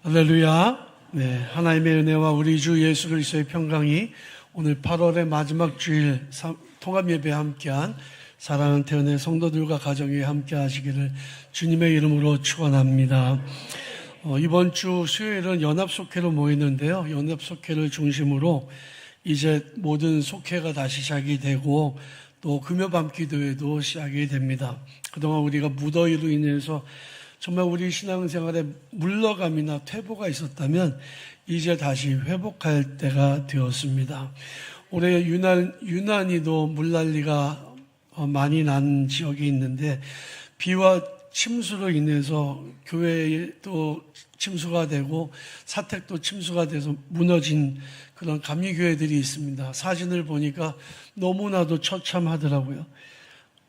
할렐루야. 네, 하나님의 은혜와 우리 주 예수 그리스도의 평강이 오늘 8월의 마지막 주일 통합 예배에 함께한 사랑하는 태연의 성도들과 가정이 함께 하시기를 주님의 이름으로 축원합니다. 이번 주 수요일은 연합속회로 모이는데요. 연합속회를 중심으로 이제 모든 속회가 다시 시작이 되고 또 금요밤 기도회도 시작이 됩니다. 그동안 우리가 무더위로 인해서 정말 우리 신앙생활에 물러감이나 퇴보가 있었다면 이제 다시 회복할 때가 되었습니다. 올해 유난히도 물난리가 많이 난 지역이 있는데 비와 침수로 인해서 교회도 침수가 되고 사택도 침수가 돼서 무너진 그런 감리교회들이 있습니다. 사진을 보니까 너무나도 처참하더라고요.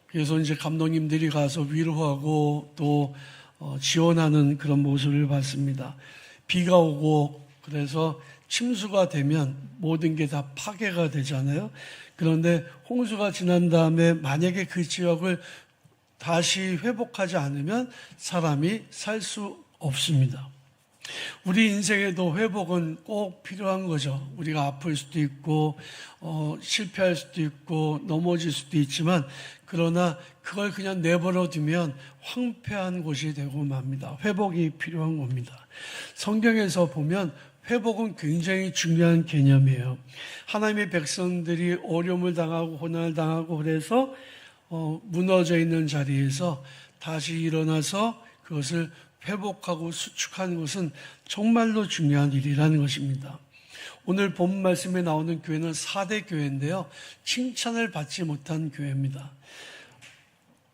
그래서 이제 감독님들이 가서 위로하고 또 지원하는 그런 모습을 봤습니다. 비가 오고 그래서 침수가 되면 모든 게 다 파괴가 되잖아요. 그런데 홍수가 지난 다음에 만약에 그 지역을 다시 회복하지 않으면 사람이 살 수 없습니다. 우리 인생에도 회복은 꼭 필요한 거죠. 우리가 아플 수도 있고 실패할 수도 있고 넘어질 수도 있지만 그러나 그걸 그냥 내버려 두면 황폐한 곳이 되고 맙니다. 회복이 필요한 겁니다. 성경에서 보면 회복은 굉장히 중요한 개념이에요. 하나님의 백성들이 어려움을 당하고 고난을 당하고 그래서 무너져 있는 자리에서 다시 일어나서 그것을 회복하고 수축하는 것은 정말로 중요한 일이라는 것입니다. 오늘 본 말씀에 나오는 교회는 4대 교회인데요. 칭찬을 받지 못한 교회입니다.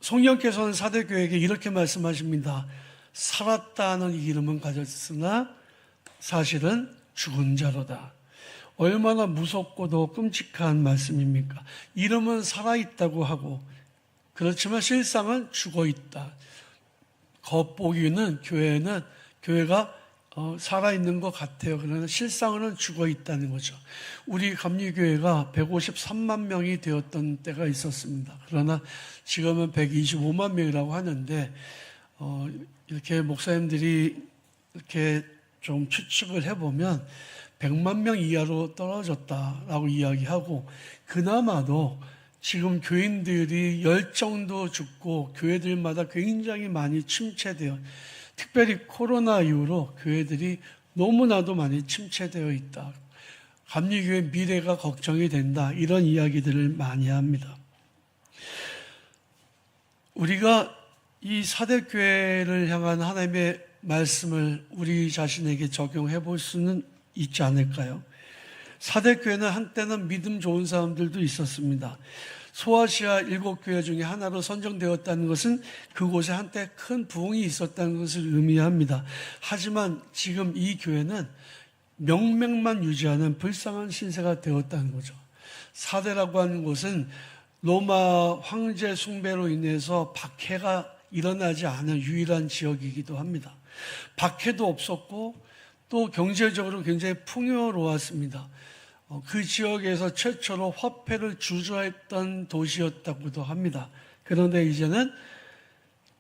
성령께서는 4대 교회에게 이렇게 말씀하십니다. 살았다는 이름은 가졌으나 사실은 죽은 자로다. 얼마나 무섭고도 끔찍한 말씀입니까? 이름은 살아있다고 하고 그렇지만 실상은 죽어있다. 겉보기는 교회가 살아있는 것 같아요. 그러나 실상으로는 죽어있다는 거죠. 우리 감리교회가 153만 명이 되었던 때가 있었습니다. 그러나 지금은 125만 명이라고 하는데 이렇게 목사님들이 이렇게 좀 추측을 해보면 100만 명 이하로 떨어졌다라고 이야기하고 그나마도 지금 교인들이 열정도 죽고 교회들마다 굉장히 많이 침체되어 특별히 코로나 이후로 교회들이 너무나도 많이 침체되어 있다. 감리교회 미래가 걱정이 된다. 이런 이야기들을 많이 합니다. 우리가 이 사대교회를 향한 하나님의 말씀을 우리 자신에게 적용해 볼 수는 있지 않을까요? 사대교회는 한때는 믿음 좋은 사람들도 있었습니다. 소아시아 7교회 중에 하나로 선정되었다는 것은 그곳에 한때 큰 부흥이 있었다는 것을 의미합니다. 하지만 지금 이 교회는 명맥만 유지하는 불쌍한 신세가 되었다는 거죠. 사대라고 하는 곳은 로마 황제 숭배로 인해서 박해가 일어나지 않은 유일한 지역이기도 합니다. 박해도 없었고 또 경제적으로 굉장히 풍요로웠습니다. 그 지역에서 최초로 화폐를 주저했던 도시였다고도 합니다. 그런데 이제는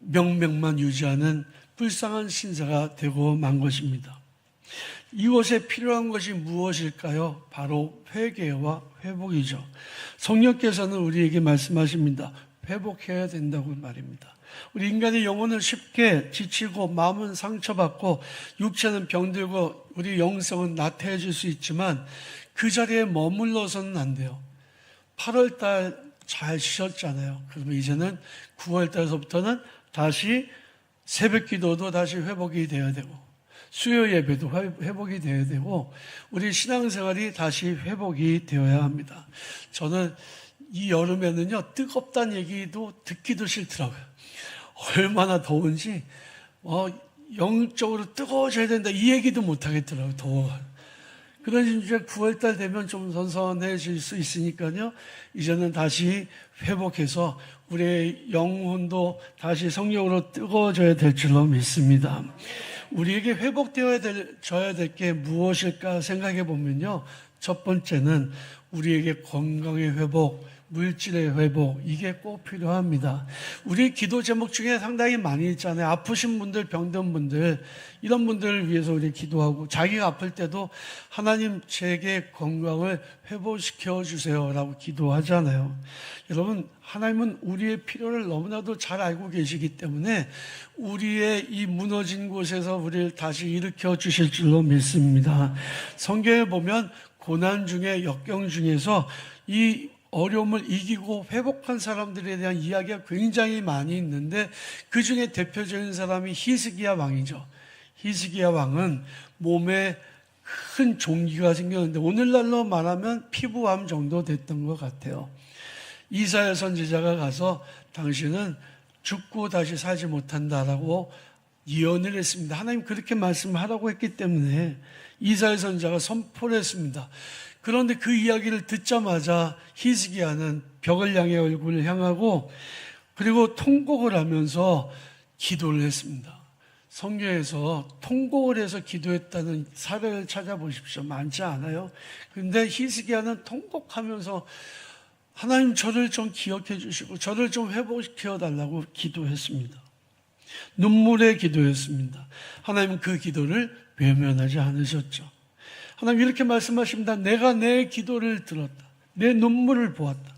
명맥만 유지하는 불쌍한 신세가 되고 만 것입니다. 이곳에 필요한 것이 무엇일까요? 바로 회개와 회복이죠. 성령께서는 우리에게 말씀하십니다. 회복해야 된다고 말입니다. 우리 인간의 영혼은 쉽게 지치고 마음은 상처받고 육체는 병들고 우리 영성은 나태해질 수 있지만 그 자리에 머물러서는 안 돼요. 8월달 잘 쉬셨잖아요. 그러면 이제는 9월달서부터는 다시 새벽 기도도 다시 회복이 되어야 되고 수요 예배도 회복이 되어야 되고 우리 신앙생활이 다시 회복이 되어야 합니다. 저는 이 여름에는요 뜨겁다는 얘기도 듣기도 싫더라고요. 얼마나 더운지 영적으로 뜨거워져야 된다 이 얘기도 못 하겠더라고요. 더워. 그러니 이제 9월달 되면 좀 선선해질 수 있으니까요. 이제는 다시 회복해서 우리의 영혼도 다시 성령으로 뜨거워져야 될 줄로 믿습니다. 우리에게 회복되어야 될 게 무엇일까 생각해 보면요. 첫 번째는 우리에게 건강의 회복, 물질의 회복, 이게 꼭 필요합니다. 우리 기도 제목 중에 상당히 많이 있잖아요. 아프신 분들, 병든 분들, 이런 분들을 위해서 우리 기도하고, 자기가 아플 때도 하나님 제게 건강을 회복시켜 주세요라고 기도하잖아요. 여러분, 하나님은 우리의 필요를 너무나도 잘 알고 계시기 때문에 우리의 이 무너진 곳에서 우리를 다시 일으켜 주실 줄로 믿습니다. 성경에 보면 고난 중에, 역경 중에서 이 어려움을 이기고 회복한 사람들에 대한 이야기가 굉장히 많이 있는데, 그 중에 대표적인 사람이 히스기야 왕이죠. 히스기야 왕은 몸에 큰 종기가 생겼는데, 오늘날로 말하면 피부암 정도 됐던 것 같아요. 이사야 선지자가 가서 당신은 죽고 다시 살지 못한다라고 예언을 했습니다. 하나님 그렇게 말씀하라고 했기 때문에 이사야 선지자가 선포를 했습니다. 그런데 그 이야기를 듣자마자 히스기야는 벽을 향해 얼굴을 향하고, 그리고 통곡을 하면서 기도를 했습니다. 성경에서 통곡을 해서 기도했다는 사례를 찾아보십시오. 많지 않아요. 그런데 히스기야는 통곡하면서 하나님 저를 좀 기억해 주시고 저를 좀 회복시켜 달라고 기도했습니다. 눈물의 기도였습니다. 하나님은 그 기도를 외면하지 않으셨죠. 하나님 이렇게 말씀하십니다. 내가 내 기도를 들었다. 내 눈물을 보았다.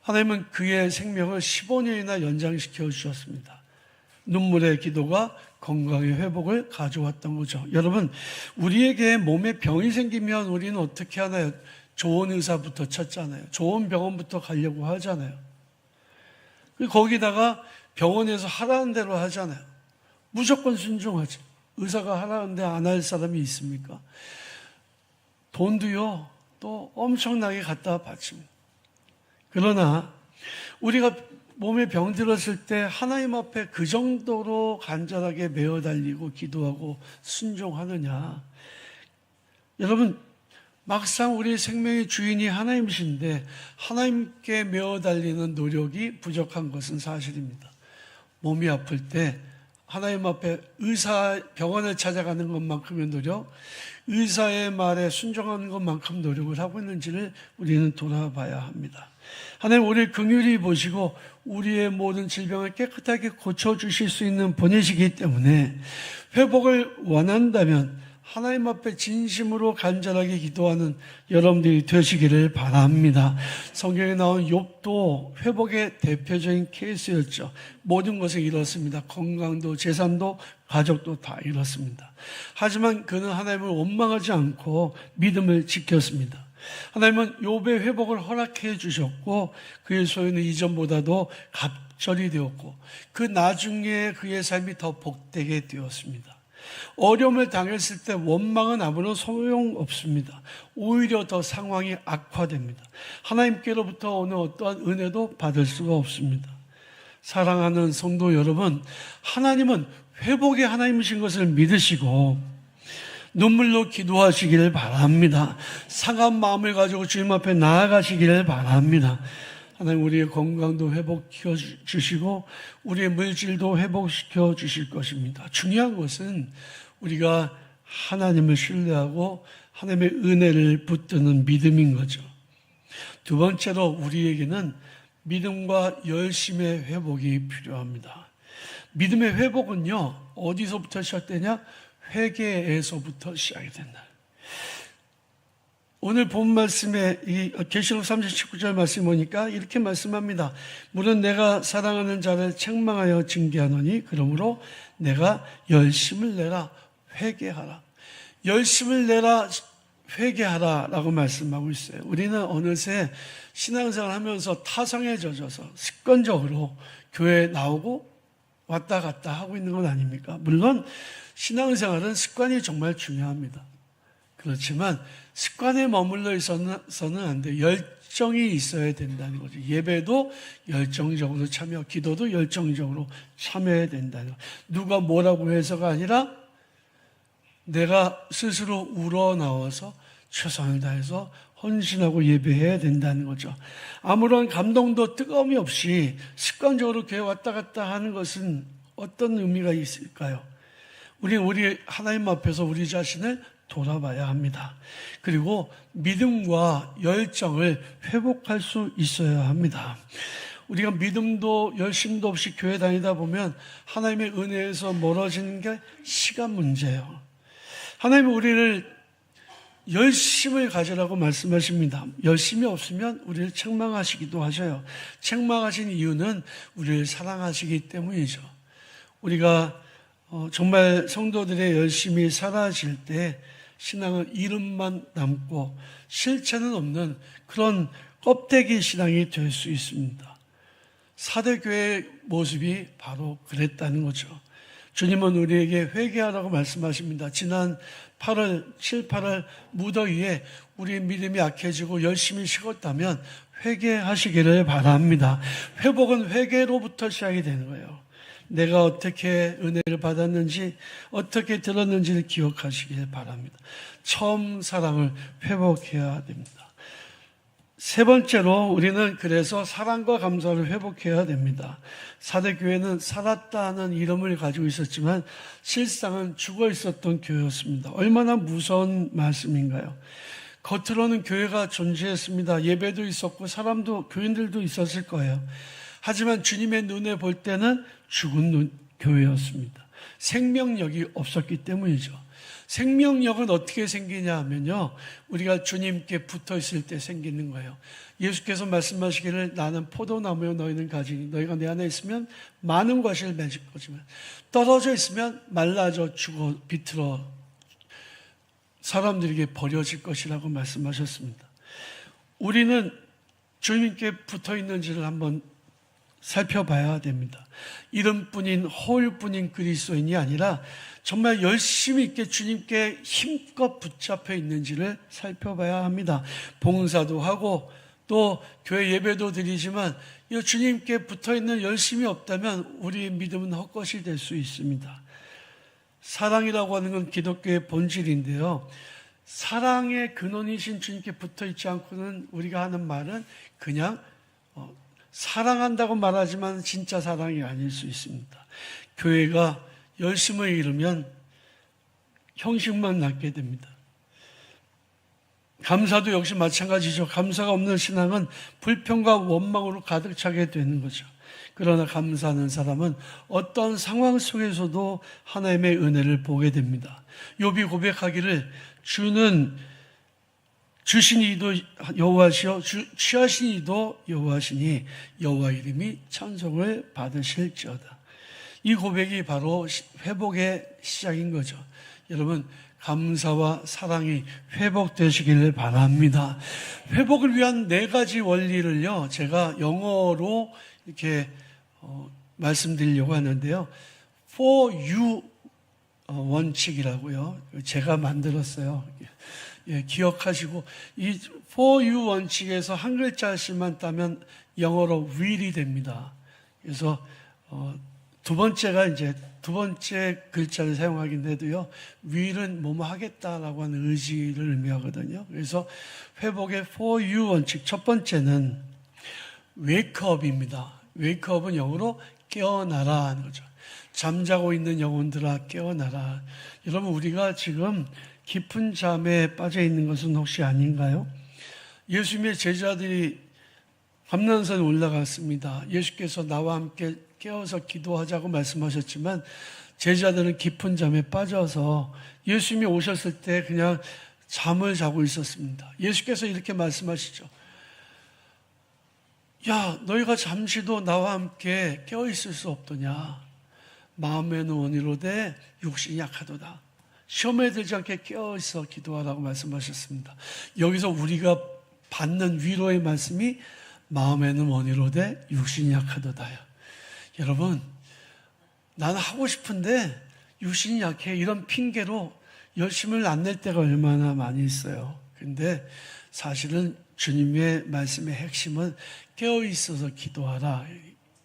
하나님은 그의 생명을 15년이나 연장시켜 주셨습니다. 눈물의 기도가 건강의 회복을 가져왔던 거죠. 여러분, 우리에게 몸에 병이 생기면 우리는 어떻게 하나요? 좋은 의사부터 찾잖아요. 좋은 병원부터 가려고 하잖아요. 거기다가 병원에서 하라는 대로 하잖아요. 무조건 순종하죠. 의사가 하라는데 안 할 사람이 있습니까? 돈도요, 또 엄청나게 갖다 바칩니다. 그러나 우리가 몸에 병 들었을 때 하나님 앞에 그 정도로 간절하게 매어 달리고 기도하고 순종하느냐? 여러분, 막상 우리 생명의 주인이 하나님이신데 하나님께 매어 달리는 노력이 부족한 것은 사실입니다. 몸이 아플 때 하나님 앞에 병원을 찾아가는 것만큼의 노력, 의사의 말에 순종하는 것만큼 노력을 하고 있는지를 우리는 돌아봐야 합니다. 하나님 우리를 긍휼히 보시고 우리의 모든 질병을 깨끗하게 고쳐주실 수 있는 분이시기 때문에 회복을 원한다면 하나님 앞에 진심으로 간절하게 기도하는 여러분들이 되시기를 바랍니다. 성경에 나온 욥도 회복의 대표적인 케이스였죠. 모든 것을 잃었습니다. 건강도, 재산도, 가족도 다 잃었습니다. 하지만 그는 하나님을 원망하지 않고 믿음을 지켰습니다. 하나님은 욥의 회복을 허락해 주셨고 그의 소유는 이전보다도 갑절이 되었고 그 나중에 그의 삶이 더 복되게 되었습니다. 어려움을 당했을 때 원망은 아무런 소용없습니다. 오히려 더 상황이 악화됩니다. 하나님께로부터 오는 어떠한 은혜도 받을 수가 없습니다. 사랑하는 성도 여러분, 하나님은 회복의 하나님이신 것을 믿으시고 눈물로 기도하시기를 바랍니다. 상한 마음을 가지고 주님 앞에 나아가시기를 바랍니다. 하나님 우리의 건강도 회복시켜 주시고 우리의 물질도 회복시켜 주실 것입니다. 중요한 것은 우리가 하나님을 신뢰하고 하나님의 은혜를 붙드는 믿음인 거죠. 두 번째로 우리에게는 믿음과 열심의 회복이 필요합니다. 믿음의 회복은요, 어디서부터 시작되냐? 회개에서부터 시작이 된다. 오늘 본 말씀에 이 계시록 39절 말씀 보니까 이렇게 말씀합니다. 물론 내가 사랑하는 자를 책망하여 징계하노니 그러므로 내가 열심을 내라 회개하라. 열심을 내라 회개하라 라고 말씀하고 있어요. 우리는 어느새 신앙생활 하면서 타성에 젖어서 습관적으로 교회에 나오고 왔다 갔다 하고 있는 건 아닙니까? 물론 신앙생활은 습관이 정말 중요합니다. 그렇지만 습관에 머물러 있어서는 안 돼요. 열정이 있어야 된다는 거죠. 예배도 열정적으로 참여, 기도도 열정적으로 참여해야 된다는 거죠. 누가 뭐라고 해서가 아니라 내가 스스로 우러나와서 최선을 다해서 헌신하고 예배해야 된다는 거죠. 아무런 감동도 뜨거움이 없이 습관적으로 교회 왔다 갔다 하는 것은 어떤 의미가 있을까요? 우리 하나님 앞에서 우리 자신을 돌아봐야 합니다. 그리고 믿음과 열정을 회복할 수 있어야 합니다. 우리가 믿음도 열심도 없이 교회 다니다 보면 하나님의 은혜에서 멀어지는 게 시간 문제예요. 하나님은 우리를 열심을 가지라고 말씀하십니다. 열심이 없으면 우리를 책망하시기도 하셔요. 책망하신 이유는 우리를 사랑하시기 때문이죠. 우리가 정말 성도들의 열심이 사라질 때 신앙은 이름만 남고 실체는 없는 그런 껍데기 신앙이 될 수 있습니다. 사대교회의 모습이 바로 그랬다는 거죠. 주님은 우리에게 회개하라고 말씀하십니다. 지난 7, 8월 무더위에 우리의 믿음이 약해지고 열심히 식었다면 회개하시기를 바랍니다. 회복은 회개로부터 시작이 되는 거예요. 내가 어떻게 은혜를 받았는지, 어떻게 들었는지를 기억하시길 바랍니다. 처음 사랑을 회복해야 됩니다. 세 번째로 우리는 그래서 사랑과 감사를 회복해야 됩니다. 사대교회는 살았다는 이름을 가지고 있었지만 실상은 죽어 있었던 교회였습니다. 얼마나 무서운 말씀인가요? 겉으로는 교회가 존재했습니다. 예배도 있었고 사람도, 교인들도 있었을 거예요. 하지만 주님의 눈에 볼 때는 죽은 교회였습니다. 생명력이 없었기 때문이죠. 생명력은 어떻게 생기냐 하면요, 우리가 주님께 붙어 있을 때 생기는 거예요. 예수께서 말씀하시기를 나는 포도나무요 너희는 가지니 너희가 내 안에 있으면 많은 과실을 맺을 거지만 떨어져 있으면 말라져 죽어 비틀어 사람들에게 버려질 것이라고 말씀하셨습니다. 우리는 주님께 붙어 있는지를 한번 살펴봐야 됩니다. 이름뿐인 허울뿐인 그리스도인이 아니라 정말 열심히 있게 주님께 힘껏 붙잡혀 있는지를 살펴봐야 합니다. 봉사도 하고 또 교회 예배도 드리지만 이 주님께 붙어있는 열심이 없다면 우리의 믿음은 헛것이 될 수 있습니다. 사랑이라고 하는 건 기독교의 본질인데요. 사랑의 근원이신 주님께 붙어있지 않고는 우리가 하는 말은 그냥 사랑한다고 말하지만 진짜 사랑이 아닐 수 있습니다. 교회가 열심을 잃으면 형식만 낳게 됩니다. 감사도 역시 마찬가지죠. 감사가 없는 신앙은 불평과 원망으로 가득 차게 되는 거죠. 그러나 감사하는 사람은 어떤 상황 속에서도 하나님의 은혜를 보게 됩니다. 욥이 고백하기를 주는 주신 이도 여호와시요 취하신 이도 여호와시니 여호와 이름이 찬송을 받으실지어다. 이 고백이 바로 회복의 시작인 거죠. 여러분, 감사와 사랑이 회복되시기를 바랍니다. 회복을 위한 4가지 원리를요, 제가 영어로 이렇게 말씀드리려고 하는데요. For you 원칙이라고요. 제가 만들었어요. 예, 기억하시고 이 For you 원칙에서 한 글자씩만 따면 영어로 will이 됩니다. 그래서 두 번째가 이제 두 번째 글자를 사용하긴데도요, will은 뭐뭐 하겠다라고 하는 의지를 의미하거든요. 그래서 회복의 For you 원칙 첫 번째는 wake up입니다. wake up은 영어로 깨어나라 하는 거죠. 잠자고 있는 영혼들아 깨어나라. 여러분, 우리가 지금 깊은 잠에 빠져 있는 것은 혹시 아닌가요? 예수님의 제자들이 감난산에 올라갔습니다. 예수께서 나와 함께 깨어서 기도하자고 말씀하셨지만 제자들은 깊은 잠에 빠져서 예수님이 오셨을 때 그냥 잠을 자고 있었습니다. 예수께서 이렇게 말씀하시죠. 야, 너희가 잠시도 나와 함께 깨어있을 수 없더냐. 마음에는 원이로되 육신이 약하도다. 시험에 들지 않게 깨어있어 기도하라고 말씀하셨습니다. 여기서 우리가 받는 위로의 말씀이 마음에는 원이로되 육신이 약하도다요. 여러분, 나는 하고 싶은데 육신이 약해, 이런 핑계로 열심을 안 낼 때가 얼마나 많이 있어요. 근데 사실은 주님의 말씀의 핵심은 깨어있어서 기도하라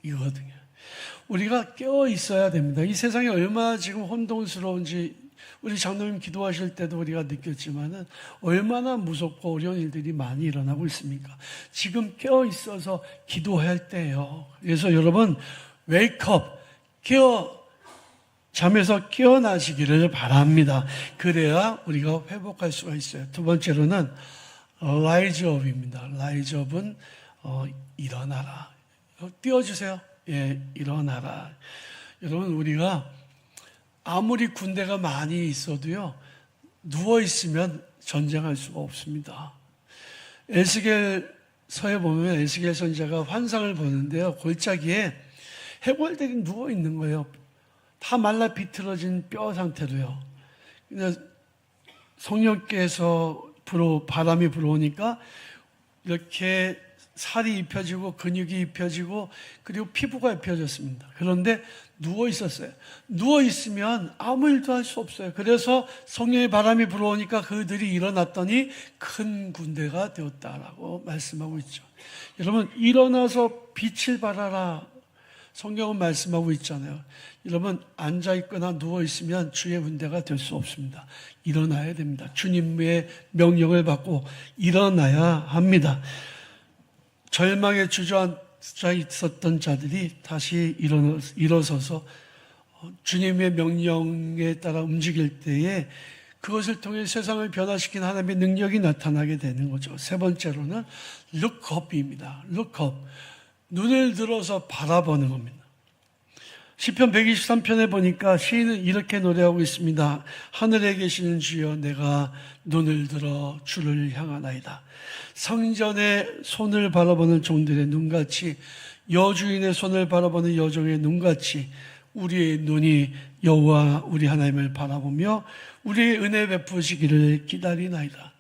이거거든요. 우리가 깨어있어야 됩니다. 이 세상이 얼마나 지금 혼돈스러운지 우리 장로님 기도하실 때도 우리가 느꼈지만은 얼마나 무섭고 어려운 일들이 많이 일어나고 있습니까? 지금 깨어있어서 기도할 때예요. 그래서 여러분, 웨이크업, 잠에서 깨어나시기를 바랍니다. 그래야 우리가 회복할 수가 있어요. 두 번째로는 라이즈업입니다. 라이즈업은 일어나라. 띄워주세요. 예, 일어나라. 여러분, 우리가 아무리 군대가 많이 있어도요, 누워있으면 전쟁할 수가 없습니다. 에스겔서에 보면 에스겔 선지자가 환상을 보는데요, 골짜기에 해골들이 누워있는 거예요. 다 말라 비틀어진 뼈 상태로요. 성령께서 바람이 불어오니까 이렇게 살이 입혀지고 근육이 입혀지고 그리고 피부가 입혀졌습니다. 그런데 누워 있었어요. 누워 있으면 아무 일도 할 수 없어요. 그래서 성령의 바람이 불어오니까 그들이 일어났더니 큰 군대가 되었다라고 말씀하고 있죠. 여러분, 일어나서 빛을 발하라. 성경은 말씀하고 있잖아요. 여러분, 앉아있거나 누워있으면 주의 군대가 될 수 없습니다. 일어나야 됩니다. 주님의 명령을 받고 일어나야 합니다. 절망에 주저앉아 있었던 자들이 다시 일어서서 주님의 명령에 따라 움직일 때에 그것을 통해 세상을 변화시킨 하나님의 능력이 나타나게 되는 거죠. 세 번째로는 look up입니다. look up. 눈을 들어서 바라보는 겁니다. 시편 123편에 보니까 시인은 이렇게 노래하고 있습니다. 하늘에 계시는 주여, 내가 눈을 들어 주를 향하나이다. 성전의 손을 바라보는 종들의 눈같이, 여주인의 손을 바라보는 여종의 눈같이 우리의 눈이 여호와 우리 하나님을 바라보며 우리의 은혜 베푸시기를 기다리나이다.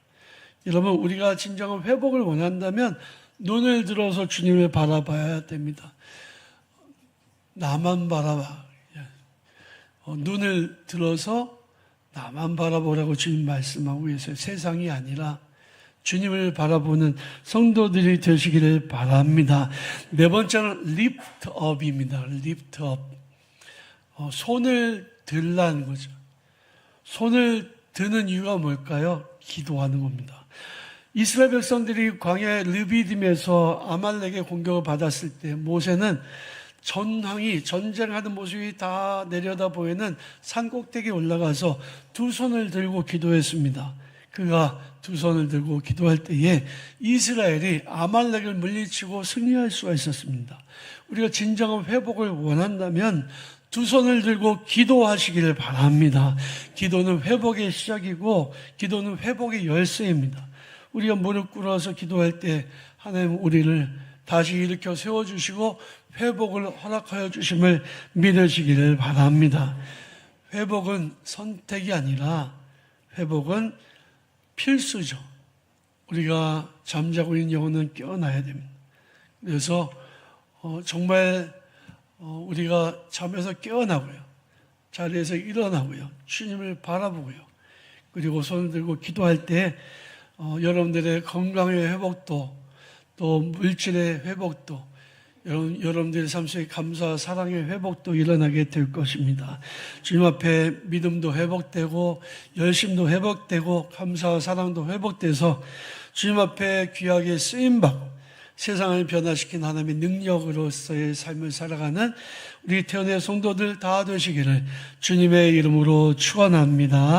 여러분, 우리가 진정한 회복을 원한다면 눈을 들어서 주님을 바라봐야 됩니다. 나만 바라봐. 눈을 들어서 나만 바라보라고 주님 말씀하고 계세요. 세상이 아니라 주님을 바라보는 성도들이 되시기를 바랍니다. 네 번째는 lift up입니다. lift up. 손을 들라는 거죠. 손을 드는 이유가 뭘까요? 기도하는 겁니다. 이스라엘 백성들이 광야 르비딤에서 아말렉의 공격을 받았을 때 모세는 전황이 전쟁하는 모습이 다 내려다보이는 산꼭대기에 올라가서 두 손을 들고 기도했습니다. 그가 두 손을 들고 기도할 때에 이스라엘이 아말렉을 물리치고 승리할 수가 있었습니다. 우리가 진정한 회복을 원한다면 두 손을 들고 기도하시기를 바랍니다. 기도는 회복의 시작이고 기도는 회복의 열쇠입니다. 우리가 무릎 꿇어서 기도할 때 하나님 우리를 다시 일으켜 세워주시고 회복을 허락하여 주심을 믿으시기를 바랍니다. 회복은 선택이 아니라 회복은 필수죠. 우리가 잠자고 있는 영혼은 깨어나야 됩니다. 그래서 정말 우리가 잠에서 깨어나고요. 자리에서 일어나고요. 주님을 바라보고요. 그리고 손을 들고 기도할 때 여러분들의 건강의 회복도 또 물질의 회복도 여러분들의 삶 속에 감사와 사랑의 회복도 일어나게 될 것입니다. 주님 앞에 믿음도 회복되고 열심도 회복되고 감사와 사랑도 회복돼서 주님 앞에 귀하게 쓰임받고 세상을 변화시킨 하나님의 능력으로서의 삶을 살아가는 우리 태연의 성도들 다 되시기를 주님의 이름으로 축원합니다.